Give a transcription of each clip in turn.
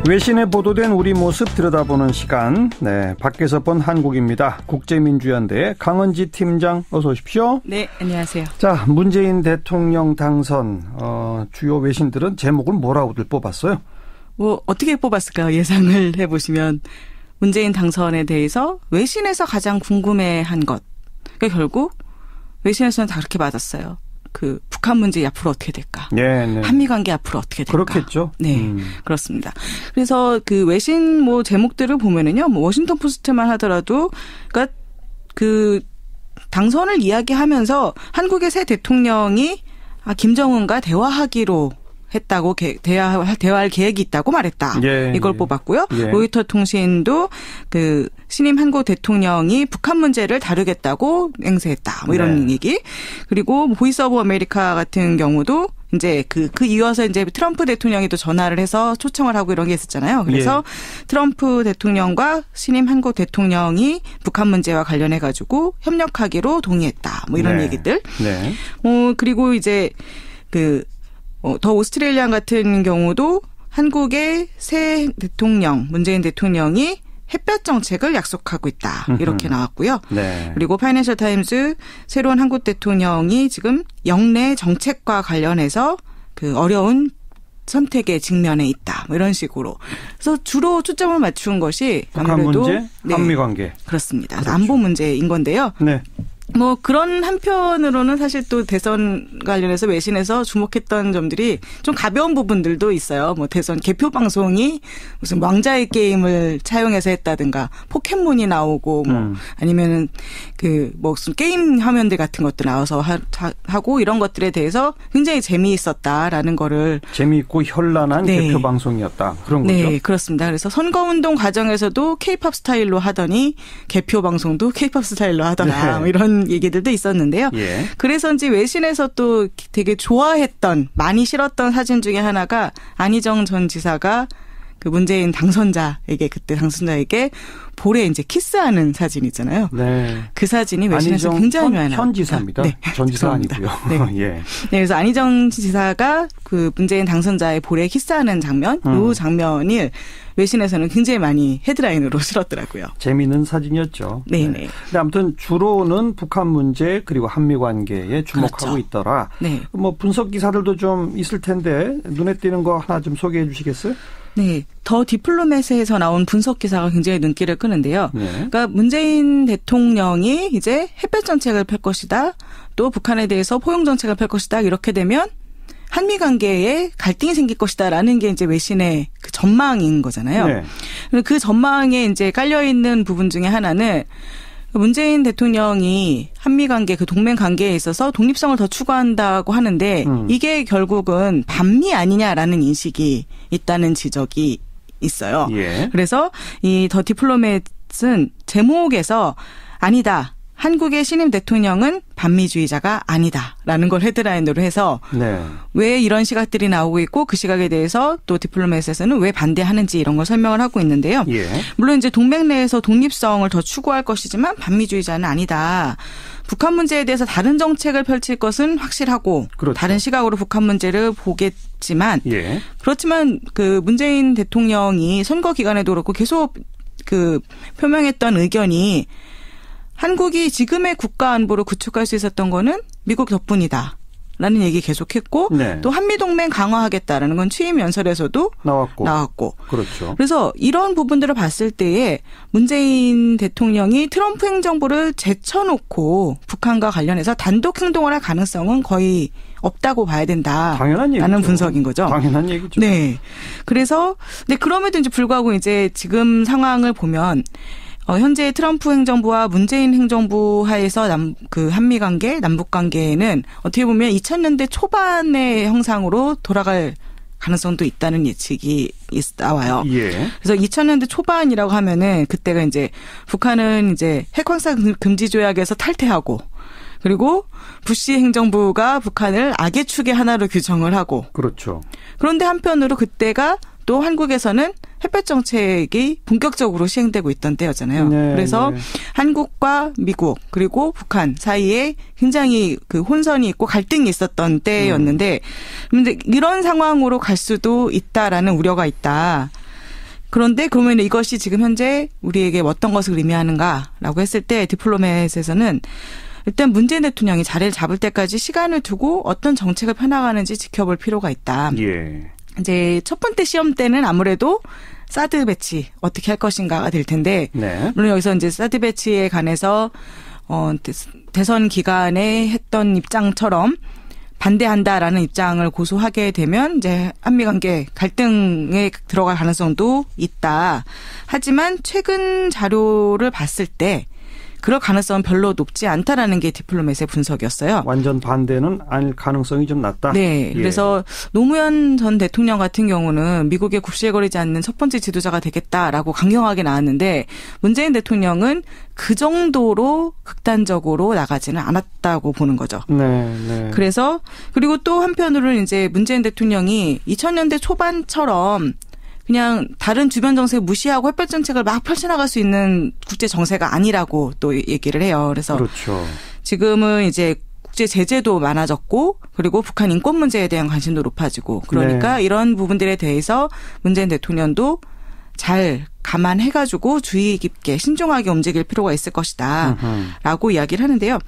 외신에 보도된 우리 모습 들여다보는 시간. 네, 밖에서 본 한국입니다. 국제민주연대 강은지 팀장 어서 오십시오. 네, 안녕하세요. 자, 문재인 대통령 당선 주요 외신들은 제목을 뭐라고들 뽑았어요? 뭐 어떻게 뽑았을까요? 예상을 해보시면 문재인 당선에 대해서 외신에서 가장 궁금해한 것. 그러니까 결국 외신에서는 다 그렇게 맞았어요. 그 북한 문제 앞으로 어떻게 될까? 네, 네. 한미 관계 앞으로 어떻게 될까? 그렇겠죠. 네, 그렇습니다. 그래서 그 외신 뭐 제목들을 보면은요, 뭐 워싱턴 포스트만 하더라도, 그러니까 그 당선을 이야기하면서 한국의 새 대통령이 김정은과 대화하기로 했다고 대화할 계획이 있다고 말했다. 예, 이걸 예. 뽑았고요. 예. 로이터 통신도 그 신임 한국 대통령이 북한 문제를 다루겠다고 맹세했다. 뭐 이런 네. 얘기. 그리고 보이스 오브 아메리카 같은 경우도 이제 그 이어서 이제 트럼프 대통령이 또 전화를 해서 초청을 하고 이런 게 있었잖아요. 그래서 트럼프 대통령과 신임 한국 대통령이 북한 문제와 관련해 가지고 협력하기로 동의했다. 뭐 이런 네. 얘기들. 네. 그리고 이제 더 오스트레일리안 같은 경우도 한국의 새 대통령, 문재인 대통령이 햇볕 정책을 약속하고 있다. 이렇게 나왔고요. 네. 그리고 파이낸셜 타임즈 새로운 한국 대통령이 지금 영내 정책과 관련해서 그 어려운 선택에 직면해 있다. 뭐 이런 식으로. 그래서 주로 초점을 맞춘 것이 북한 아무래도 문제, 한미 관계. 그렇습니다. 그렇죠. 안보 문제인 건데요. 네. 뭐 그런 한편으로는 사실 또 대선 관련해서 외신에서 주목했던 점들이 좀 가벼운 부분들도 있어요. 뭐 대선 개표 방송이 무슨 왕자의 게임을 차용해서 했다든가 포켓몬이 나오고 뭐 아니면은 그 뭐 무슨 게임 화면들 같은 것도 나와서 하고 이런 것들에 대해서 굉장히 재미있었다라는 거를 재미있고 현란한 네. 개표 방송이었다. 그런 거죠. 네, 그렇습니다. 그래서 선거운동 과정에서도 K-팝 스타일로 하더니 개표 방송도 K-팝 스타일로 하더라. 네. 뭐 이런 얘기들도 있었는데요. 예. 그래서인지 외신에서 또 되게 좋아했던, 많이 실었던 사진 중에 하나가 안희정 전 지사가 그 문재인 당선자에게, 그때 당선자에게 볼에 이제 키스하는 사진 있잖아요. 네. 그 사진이 외신에서 굉장히 많이 나왔습니다. 현 지사입니다. 네. 전 지사 죄송합니다. 아니고요. 네. 예. 네, 그래서 안희정 지사가 그 문재인 당선자의 볼에 키스하는 장면, 이 장면을 외신에서는 굉장히 많이 헤드라인으로 실었더라고요. 재미있는 사진이었죠. 네네. 네. 근데 아무튼 주로는 북한 문제 그리고 한미 관계에 주목하고 그렇죠. 있더라. 네. 뭐 분석 기사들도 좀 있을 텐데 눈에 띄는 거 하나 좀 소개해 주시겠어요? 네, 더 디플로맷에서 나온 분석 기사가 굉장히 눈길을 끄는데요. 네. 그러니까 문재인 대통령이 이제 햇볕 정책을 펼 것이다. 또 북한에 대해서 포용 정책을 펼 것이다. 이렇게 되면 한미 관계에 갈등이 생길 것이다라는 게 이제 외신의 그 전망인 거잖아요. 네. 그 전망에 이제 깔려 있는 부분 중에 하나는 문재인 대통령이 한미 관계, 그 동맹 관계에 있어서 독립성을 더 추구한다고 하는데 이게 결국은 반미 아니냐라는 인식이 있다는 지적이 있어요. 예. 그래서 이 더 디플로맷은 제목에서 아니다. 한국의 신임 대통령은 반미주의자가 아니다라는 걸 헤드라인으로 해서 네. 왜 이런 시각들이 나오고 있고 그 시각에 대해서 또 디플로맷에서는 왜 반대하는지 이런 걸 설명을 하고 있는데요. 예. 물론 이제 동맹 내에서 독립성을 더 추구할 것이지만 반미주의자는 아니다. 북한 문제에 대해서 다른 정책을 펼칠 것은 확실하고 그렇죠. 다른 시각으로 북한 문제를 보겠지만 예. 그렇지만 그 문재인 대통령이 선거 기간에도 그렇고 계속 그 표명했던 의견이 한국이 지금의 국가 안보를 구축할 수 있었던 거는 미국 덕분이다. 라는 얘기 계속했고 네. 또 한미동맹 강화하겠다라는 건 취임 연설에서도 나왔고. 그렇죠. 그래서 이런 부분들을 봤을 때에 문재인 대통령이 트럼프 행정부를 제쳐놓고 북한과 관련해서 단독 행동을 할 가능성은 거의 없다고 봐야 된다. 당연한 얘기죠. 라는 분석인 거죠. 당연한 얘기죠. 네. 그래서 근데 그럼에도 이제 불구하고 이제 지금 상황을 보면 현재 트럼프 행정부와 문재인 행정부 하에서 그 한미 관계, 남북 관계는 어떻게 보면 2000년대 초반의 형상으로 돌아갈 가능성도 있다는 예측이 나와요. 예. 그래서 2000년대 초반이라고 하면은 그때가 이제 북한은 이제 핵확산 금지 조약에서 탈퇴하고 그리고 부시 행정부가 북한을 악의 축의 하나로 규정을 하고 그렇죠. 그런데 한편으로 그때가 또 한국에서는 햇볕 정책이 본격적으로 시행되고 있던 때였잖아요. 네, 그래서 네. 한국과 미국 그리고 북한 사이에 굉장히 그 혼선이 있고 갈등이 있었던 때였는데 그런데 이런 상황으로 갈 수도 있다라는 우려가 있다. 그런데 그러면 이것이 지금 현재 우리에게 어떤 것을 의미하는가라고 했을 때 디플로맷에서는 일단 문재인 대통령이 자리를 잡을 때까지 시간을 두고 어떤 정책을 펴나가는지 지켜볼 필요가 있다. 예. 이제 첫 번째 시험 때는 아무래도 사드 배치 어떻게 할 것인가가 될 텐데 네. 물론 여기서 이제 사드 배치에 관해서 대선 기간에 했던 입장처럼 반대한다라는 입장을 고수하게 되면 이제 한미 관계 갈등에 들어갈 가능성도 있다. 하지만 최근 자료를 봤을 때 그럴 가능성은 별로 높지 않다라는 게 디플로맷의 분석이었어요. 완전 반대는 아닐 가능성이 좀 낮다. 네. 예. 그래서 노무현 전 대통령 같은 경우는 미국에 굽실거리지 않는 첫 번째 지도자가 되겠다라고 강경하게 나왔는데 문재인 대통령은 그 정도로 극단적으로 나가지는 않았다고 보는 거죠. 네. 그래서 그리고 또 한편으로는 이제 문재인 대통령이 2000년대 초반처럼 그냥 다른 주변 정세 무시하고 햇볕 정책을 막 펼쳐나갈 수 있는 국제 정세가 아니라고 또 얘기를 해요. 그래서 그렇죠. 지금은 이제 국제 제재도 많아졌고 그리고 북한 인권 문제에 대한 관심도 높아지고 그러니까 네. 이런 부분들에 대해서 문재인 대통령도 잘 감안해가지고 주의 깊게 신중하게 움직일 필요가 있을 것이다 라고 이야기를 하는데요.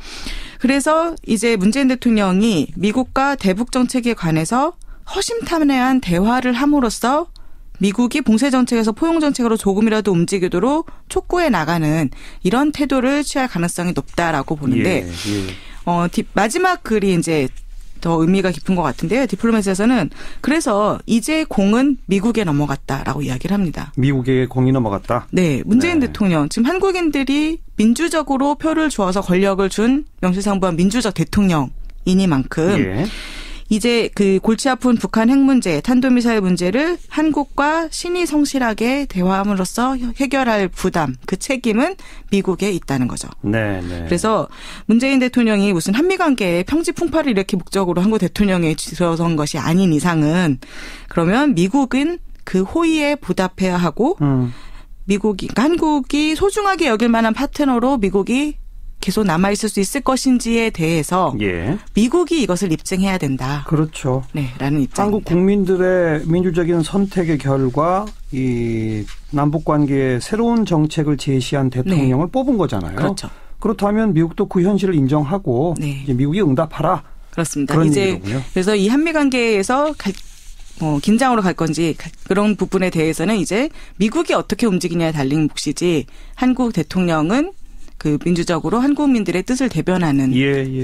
그래서 이제 문재인 대통령이 미국과 대북 정책에 관해서 허심탄회한 대화를 함으로써 미국이 봉쇄 정책에서 포용 정책으로 조금이라도 움직이도록 촉구해 나가는 이런 태도를 취할 가능성이 높다라고 보는데 마지막 글이 이제 더 의미가 깊은 것 같은데요. 디플로맷에서는 그래서 이제 공은 미국에 넘어갔다라고 이야기를 합니다. 미국에 공이 넘어갔다? 네. 문재인 대통령. 지금 한국인들이 민주적으로 표를 주어서 권력을 준 명실상부한 민주적 대통령이니만큼 예. 이제 그 골치 아픈 북한 핵 문제, 탄도미사일 문제를 한국과 신이 성실하게 대화함으로써 해결할 부담, 그 책임은 미국에 있다는 거죠. 네. 그래서 문재인 대통령이 무슨 한미 관계에 평지풍파를 일으킬 목적으로 한국 대통령에 들어선 것이 아닌 이상은 그러면 미국은 그 호의에 보답해야 하고 그러니까 한국이 소중하게 여길 만한 파트너로 미국이 계속 남아있을 수 있을 것인지에 대해서 예. 미국이 이것을 입증해야 된다. 그렇죠. 네, 라는 입장입니다. 한국 국민들의 민주적인 선택의 결과 이 남북 관계에 새로운 정책을 제시한 대통령을 뽑은 거잖아요. 그렇죠. 그렇다면 미국도 그 현실을 인정하고 이제 미국이 응답하라. 그렇습니다. 그런 이제 얘기군요. 그래서 이 한미 관계에서 긴장으로 갈 건지 그런 부분에 대해서는 이제 미국이 어떻게 움직이냐에 달린 몫이지 한국 대통령은 그 민주적으로 한국민들의 뜻을 대변하는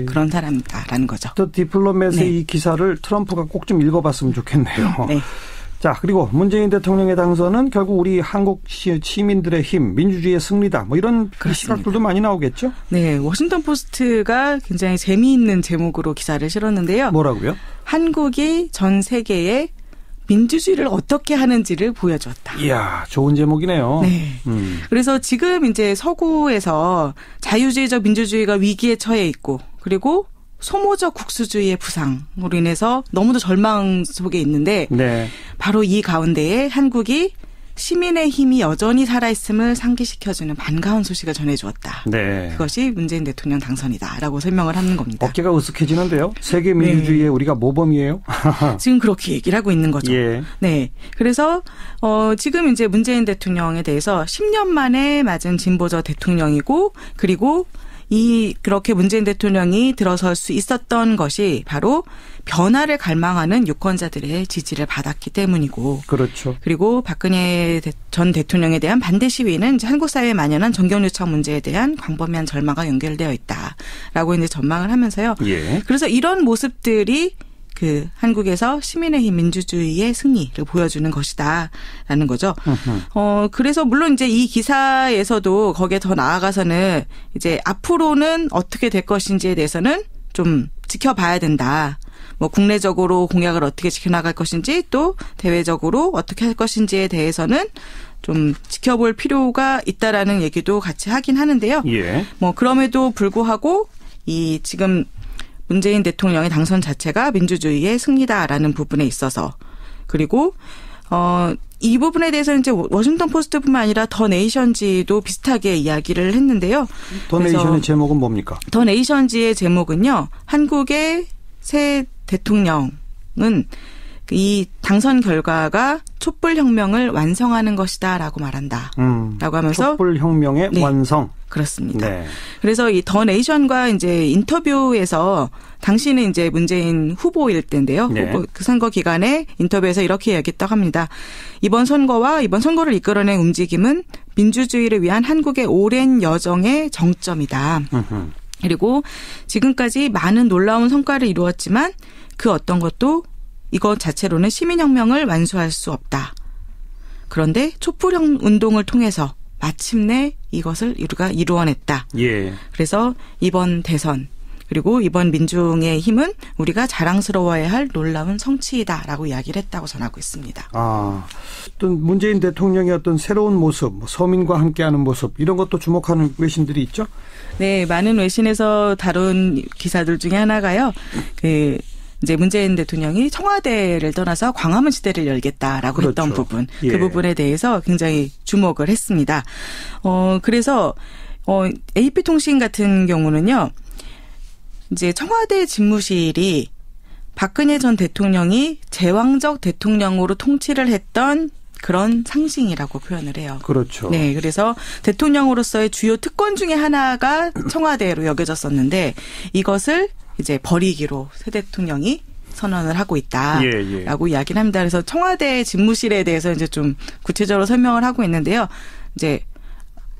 그런 사람이다라는 거죠. 또 디플로맷의 이 기사를 트럼프가 꼭 좀 읽어봤으면 좋겠네요. 네. 자, 그리고 문재인 대통령의 당선은 결국 우리 한국 시민들의 힘, 민주주의의 승리다. 뭐 이런 시각들도 많이 나오겠죠? 네. 워싱턴 포스트가 굉장히 재미있는 제목으로 기사를 실었는데요. 뭐라고요? 한국이 전 세계에 민주주의를 어떻게 하는지를 보여주었다. 이야, 좋은 제목이네요. 네. 그래서 지금 이제 서구에서 자유주의적 민주주의가 위기에 처해 있고 그리고 소모적 국수주의의 부상으로 인해서 너무도 절망 속에 있는데 바로 이 가운데에 한국이 시민의 힘이 여전히 살아있음을 상기시켜주는 반가운 소식을 전해주었다. 네. 그것이 문재인 대통령 당선이다라고 설명을 하는 겁니다. 어깨가 으쓱해지는데요. 세계 민주주의에 우리가 모범이에요. 지금 그렇게 얘기를 하고 있는 거죠. 예. 네. 그래서 지금 이제 문재인 대통령에 대해서 10년 만에 맞은 진보적 대통령이고 그리고 그렇게 문재인 대통령이 들어설 수 있었던 것이 바로 변화를 갈망하는 유권자들의 지지를 받았기 때문이고. 그렇죠. 그리고 박근혜 전 대통령에 대한 반대 시위는 이제 한국 사회에 만연한 정경유착 문제에 대한 광범위한 절망과 연결되어 있다라고 이제 전망을 하면서요. 예. 그래서 이런 모습들이 그 한국에서 시민의힘 민주주의의 승리를 보여주는 것이다라는 거죠. 그래서 물론 이제 이 기사에서도 거기에 더 나아가서는 이제 앞으로는 어떻게 될 것인지에 대해서는 좀 지켜봐야 된다. 뭐 국내적으로 공약을 어떻게 지켜나갈 것인지 또 대외적으로 어떻게 할 것인지에 대해서는 좀 지켜볼 필요가 있다라는 얘기도 같이 하긴 하는데요. 예. 뭐 그럼에도 불구하고 이 지금 문재인 대통령의 당선 자체가 민주주의의 승리다라는 부분에 있어서 그리고 이 부분에 대해서는 이제 워싱턴 포스트뿐만 아니라 더 네이션지도 비슷하게 이야기를 했는데요. 더 네이션의 제목은 뭡니까? 더 네이션지의 제목은요. 한국의 새 대통령은 이 당선 결과가 촛불혁명을 완성하는 것이다라고 말한다. 라고 하면서 촛불혁명의 네, 완성. 그렇습니다. 네. 그래서 이 더 네이션과 이제 인터뷰에서 당시는 이제 문재인 후보일 때인데요. 네. 후보 그 선거 기간에 인터뷰에서 이렇게 이야기했다고 합니다. 이번 선거를 이끌어낸 움직임은 민주주의를 위한 한국의 오랜 여정의 정점이다. 그리고 지금까지 많은 놀라운 성과를 이루었지만 그 어떤 것도 이것 자체로는 시민혁명을 완수할 수 없다. 그런데 촛불운동을 통해서 마침내 이것을 우리가 이루어냈다. 예. 그래서 이번 대선 그리고 이번 민중의 힘은 우리가 자랑스러워해야 할 놀라운 성취이다라고 이야기를 했다고 전하고 있습니다. 어떤 문재인 대통령의 어떤 새로운 모습, 서민과 함께하는 모습 이런 것도 주목하는 외신들이 있죠? 네, 많은 외신에서 다룬 기사들 중에 하나가요. 이제 문재인 대통령이 청와대를 떠나서 광화문 시대를 열겠다라고 그렇죠. 했던 부분, 예. 그 부분에 대해서 굉장히 주목을 했습니다. 그래서 AP통신 같은 경우는요, 이제 청와대 집무실이 박근혜 전 대통령이 제왕적 대통령으로 통치를 했던 그런 상징이라고 표현을 해요. 그렇죠. 네, 그래서 대통령으로서의 주요 특권 중에 하나가 청와대로 여겨졌었는데 이것을 이제 버리기로 새 대통령이 선언을 하고 있다라고 이야기를 합니다. 그래서 청와대 집무실에 대해서 이제 좀 구체적으로 설명을 하고 있는데요. 이제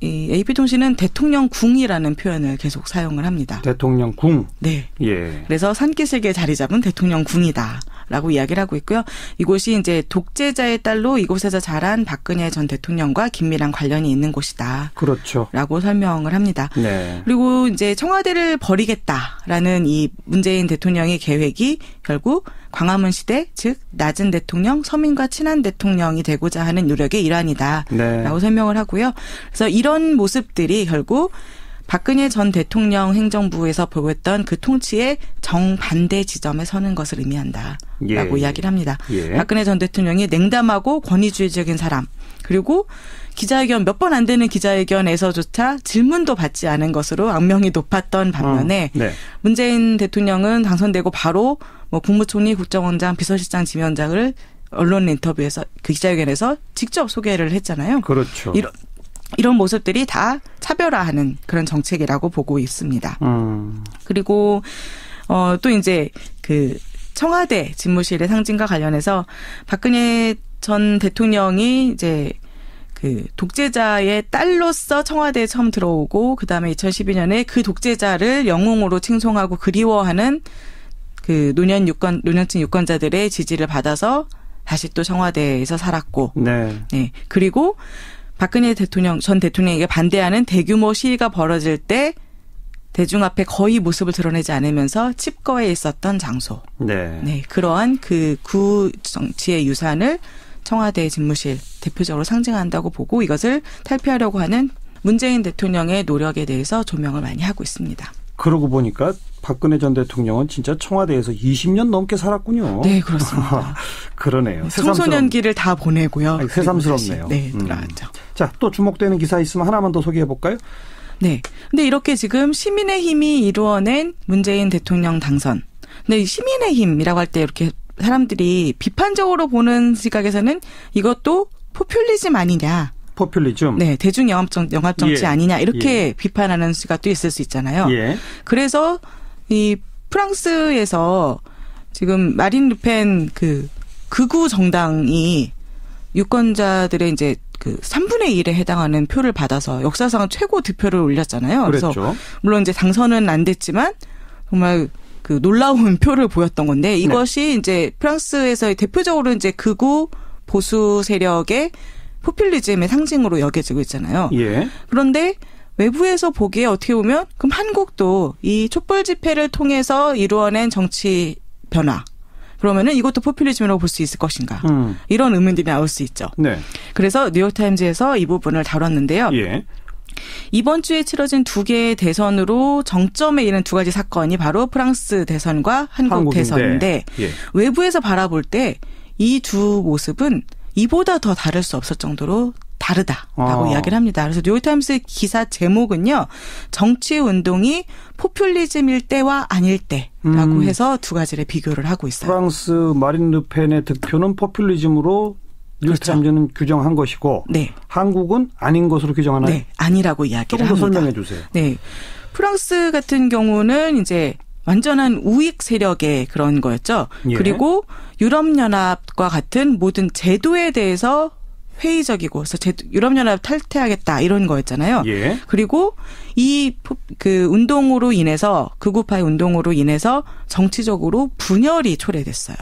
이 AP통신은 대통령궁이라는 표현을 계속 사용을 합니다. 대통령궁. 네. 예. 그래서 산기슭에 자리 잡은 대통령궁이다. 라고 이야기를 하고 있고요. 이곳이 이제 독재자의 딸로 이곳에서 자란 박근혜 전 대통령과 긴밀한 관련이 있는 곳이다. 그렇죠. 라고 설명을 합니다. 네. 그리고 이제 청와대를 버리겠다라는 이 문재인 대통령의 계획이 결국 광화문 시대, 즉 낮은 대통령, 서민과 친한 대통령이 되고자 하는 노력의 일환이다. 네. 라고 설명을 하고요. 그래서 이런 모습들이 결국 박근혜 전 대통령 행정부에서 보였던 그 통치의 정반대 지점에 서는 것을 의미한다라고 이야기를 합니다. 예. 박근혜 전 대통령이 냉담하고 권위주의적인 사람, 그리고 기자회견 몇 번 안 되는 기자회견에서조차 질문도 받지 않은 것으로 악명이 높았던 반면에 네. 문재인 대통령은 당선되고 바로 뭐 국무총리, 국정원장, 비서실장, 지명장을 언론 인터뷰에서 그 기자회견에서 직접 소개를 했잖아요. 그렇죠. 이런 모습들이 다 차별화하는 그런 정책이라고 보고 있습니다. 그리고 또 이제 그 청와대 집무실의 상징과 관련해서 박근혜 전 대통령이 이제 그 독재자의 딸로서 청와대에 처음 들어오고 그다음에 2012년에 그 독재자를 영웅으로 칭송하고 그리워하는 그 노년층 유권자들의 지지를 받아서 다시 또 청와대에서 살았고 네. 그리고 박근혜 전 대통령에게 반대하는 대규모 시위가 벌어질 때 대중 앞에 거의 모습을 드러내지 않으면서 칩거에 있었던 장소. 네. 그러한 그 구 정치의 유산을 청와대 집무실 대표적으로 상징한다고 보고 이것을 탈피하려고 하는 문재인 대통령의 노력에 대해서 조명을 많이 하고 있습니다. 그러고 보니까 박근혜 전 대통령은 진짜 청와대에서 20년 넘게 살았군요. 네, 그렇습니다. 그러네요. 청소년기를 다 보내고요. 새삼스럽네요. 네, 돌아왔죠. 자, 또 주목되는 기사 있으면 하나만 더 소개해 볼까요? 네. 근데 이렇게 지금 시민의 힘이 이루어낸 문재인 대통령 당선. 근데 시민의 힘이라고 할 때 이렇게 사람들이 비판적으로 보는 시각에서는 이것도 포퓰리즘 아니냐. 포퓰리즘. 네, 대중 영합 정치 아니냐 이렇게 비판하는 시각도 있을 수 있잖아요. 그래서 이 프랑스에서 지금 마린 르펜 그 극우 정당이 유권자들의 이제 그 3분의 1에 해당하는 표를 받아서 역사상 최고 득표를 올렸잖아요. 그래서 그랬죠. 물론 이제 당선은 안 됐지만 정말 그 놀라운 표를 보였던 건데 이것이 이제 프랑스에서의 대표적으로 이제 극우 보수 세력의 포퓰리즘의 상징으로 여겨지고 있잖아요. 그런데 외부에서 보기에 어떻게 보면 그럼 한국도 이 촛불 집회를 통해서 이루어낸 정치 변화. 그러면은 이것도 포퓰리즘이라고 볼 수 있을 것인가. 이런 의문들이 나올 수 있죠. 네. 그래서 뉴욕타임즈에서 이 부분을 다뤘는데요. 이번 주에 치러진 두 개의 대선으로 정점에 이른 두 가지 사건이 바로 프랑스 대선과 한국 대선인데 외부에서 바라볼 때 이 두 모습은 이보다 더 다를 수 없을 정도로 다르다라고 이야기를 합니다. 그래서 뉴욕타임스 기사 제목은요. 정치운동이 포퓰리즘일 때와 아닐 때라고 해서 두 가지를 비교를 하고 있어요. 프랑스 마린 르펜의 득표는 포퓰리즘으로 뉴욕타임즈는 규정한 것이고 네. 한국은 아닌 것으로 규정하나요? 네, 아니라고 이야기를 조금 더 합니다. 설명해 주세요. 네, 프랑스 같은 경우는 이제 완전한 우익 세력의 그런 거였죠. 예. 그리고 유럽연합과 같은 모든 제도에 대해서 회의적이고, 그래서 유럽연합 탈퇴하겠다 이런 거였잖아요. 예. 그리고 그 운동으로 인해서 극우파의 운동으로 인해서 정치적으로 분열이 초래됐어요.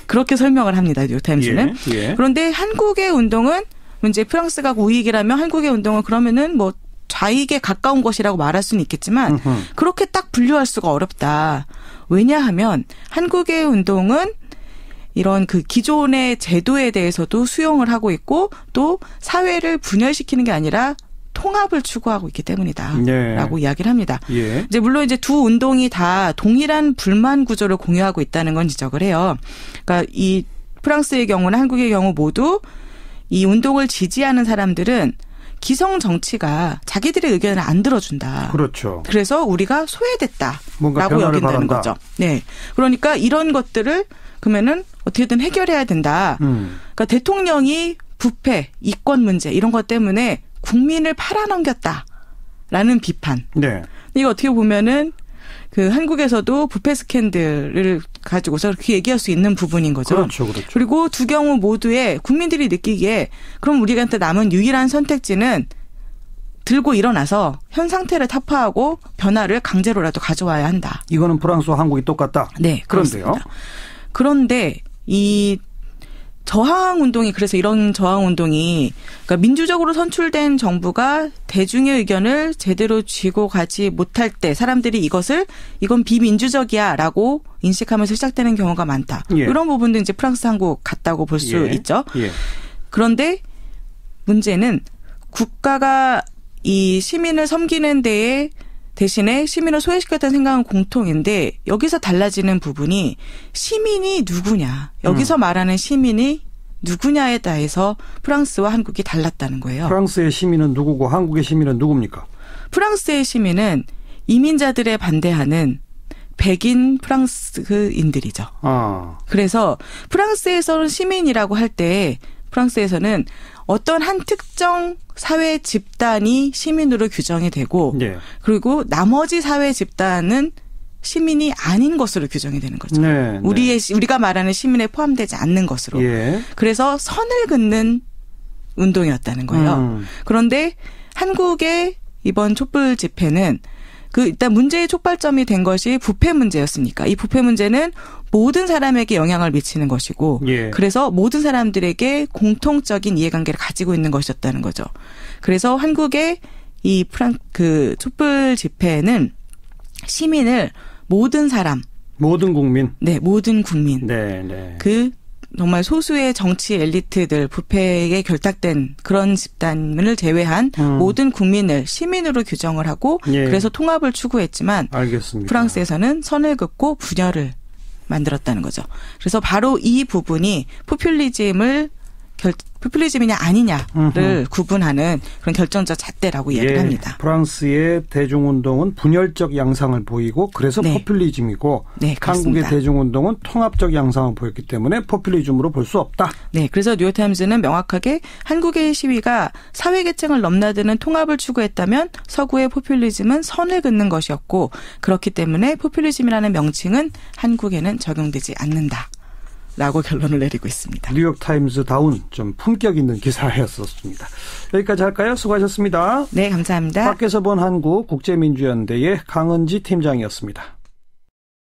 그렇게 설명을 합니다. 뉴욕타임즈는. 예. 예. 그런데 한국의 운동은 이제 프랑스가 우익이라면 한국의 운동은 그러면은 뭐 좌익에 가까운 것이라고 말할 수는 있겠지만 그렇게 딱 분류할 수가 어렵다. 왜냐하면 한국의 운동은 이런 그 기존의 제도에 대해서도 수용을 하고 있고 또 사회를 분열시키는 게 아니라 통합을 추구하고 있기 때문이다. 네. 라고 이야기를 합니다. 예. 이제 물론 이제 두 운동이 다 동일한 불만 구조를 공유하고 있다는 건 지적을 해요. 그러니까 이 프랑스의 경우나 한국의 경우 모두 이 운동을 지지하는 사람들은 기성 정치가 자기들의 의견을 안 들어준다. 그렇죠. 그래서 우리가 소외됐다라고 뭔가 변화를 여긴다는 바란다. 거죠. 네. 그러니까 이런 것들을 그러면은 어떻게든 해결해야 된다. 그러니까 대통령이 부패, 이권 문제 이런 것 때문에 국민을 팔아넘겼다라는 비판. 네. 이거 어떻게 보면은 그 한국에서도 부패 스캔들을 가지고서 그렇게 얘기할 수 있는 부분인 거죠. 그렇죠, 그렇죠. 그리고 두 경우 모두에 국민들이 느끼기에 그럼 우리한테 남은 유일한 선택지는 들고 일어나서 현 상태를 타파하고 변화를 강제로라도 가져와야 한다. 이거는 프랑스와 한국이 똑같다. 네, 그런데요. 그렇습니다. 그런데 이 저항 운동이 그래서 이런 저항 운동이 그러니까 민주적으로 선출된 정부가 대중의 의견을 제대로 쥐고 가지 못할 때 사람들이 이건 비민주적이야라고 인식하면서 시작되는 경우가 많다. 예. 이런 부분도 이제 프랑스, 한국 같다고 볼 수 예. 있죠. 예. 그런데 문제는 국가가 이 시민을 섬기는 데에 대신에 시민을 소외시켰다는 생각은 공통인데 여기서 달라지는 부분이 시민이 누구냐. 여기서 말하는 시민이 누구냐에 따라서 프랑스와 한국이 달랐다는 거예요. 프랑스의 시민은 누구고 한국의 시민은 누굽니까? 프랑스의 시민은 이민자들에 반대하는 백인 프랑스인들이죠. 아. 그래서 프랑스에서는 시민이라고 할 때 프랑스에서는 어떤 한 특정 사회 집단이 시민으로 규정이 되고 예. 그리고 나머지 사회 집단은 시민이 아닌 것으로 규정이 되는 거죠. 네, 우리가 말하는 시민에 포함되지 않는 것으로. 예. 그래서 선을 긋는 운동이었다는 거예요. 그런데 한국의 이번 촛불 집회는 일단 문제의 촉발점이 된 것이 부패 문제였으니까 이 부패 문제는 모든 사람에게 영향을 미치는 것이고 예. 그래서 모든 사람들에게 공통적인 이해관계를 가지고 있는 것이었다는 거죠. 그래서 한국의 이 촛불 집회는 시민을 모든 사람, 모든 국민, 네, 모든 국민, 네, 네. 정말 소수의 정치 엘리트들 부패에 결탁된 그런 집단을 제외한 모든 국민을 시민으로 규정을 하고 예. 그래서 통합을 추구했지만 알겠습니다. 프랑스에서는 선을 긋고 분열을 만들었다는 거죠. 그래서 바로 이 부분이 포퓰리즘이냐 아니냐를 구분하는 그런 결정적 잣대라고 이야기를 예, 합니다. 프랑스의 대중운동은 분열적 양상을 보이고 그래서 네. 포퓰리즘이고 네, 그렇습니다. 한국의 대중운동은 통합적 양상을 보였기 때문에 포퓰리즘으로 볼 수 없다. 네, 그래서 뉴욕타임즈는 명확하게 한국의 시위가 사회계층을 넘나드는 통합을 추구했다면 서구의 포퓰리즘은 선을 긋는 것이었고 그렇기 때문에 포퓰리즘이라는 명칭은 한국에는 적용되지 않는다. 라고 결론을 내리고 있습니다. 뉴욕타임즈다운 좀 품격 있는 기사였었습니다. 여기까지 할까요? 수고하셨습니다. 네, 감사합니다. 밖에서 본 한국 국제민주연대의 강은지 팀장이었습니다.